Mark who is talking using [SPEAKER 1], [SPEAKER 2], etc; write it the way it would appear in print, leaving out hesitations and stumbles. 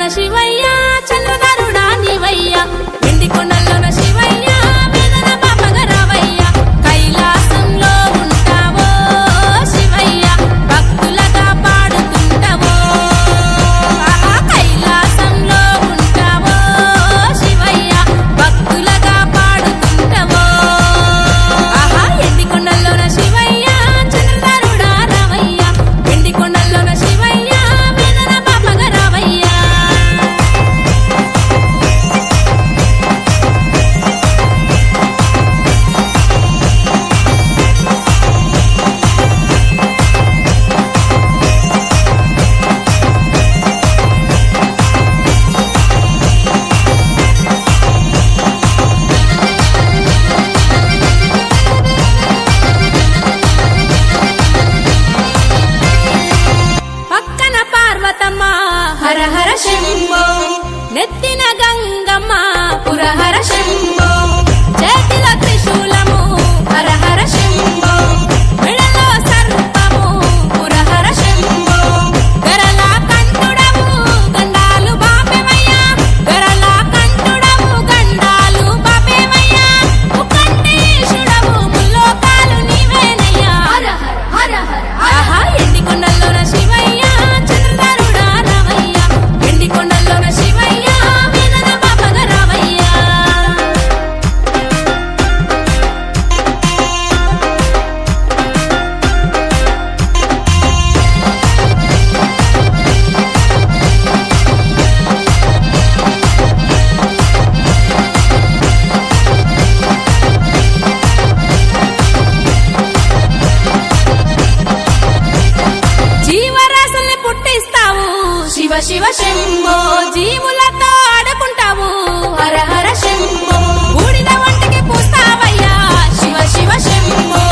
[SPEAKER 1] కొండల్లోన శివయ్య చంద్రధరుడా నీవయ్య వెండి కొండల్లోన శివయ్య వేదన పాపగా రావయ్య కైలాసంలో ఉంటావో శివయ్య భక్తులగా పాడుతుంటావో కైలాసంలో ఉంటావో శివయ్య భక్తులగా పాడుతుంటావో ఎండి కొండల్లోన శివయ్య చంద్రధరుడా రావయ్య వెండి కొండల్లోన శివయ్య వేదన పాపగా రావయ్య పక్కన పార్వతమ్మ హర హర శంభో నెత్తిన గంగమ్మ పురహర శంభో చేతిలో త్రిశూలము హర హర శంభో మెడలో సర్పము పురహర శంభో గరల కంఠుడము గండాలు బాపెవయ్య గరల కంఠుడము గండాలు బాపెవయ్య ముకంటేశుడము ముల్లోకాలు నీవేనయ్యా హర హర హర ఎండి కొండల్లోన శివయ్య చంద్రధరుడా రావయ్య ఎండి కొండల్లోన శివయ్య వేదన పాపగా రావయ్య జీవరాశుల్ని పుట్టిస్తావు శివ శివ శంభో జీవులతో ఆడుకుంటావు హర హర శంభో బూడిద వంటికి పూస్తావయ్యా శివ శివ శంభో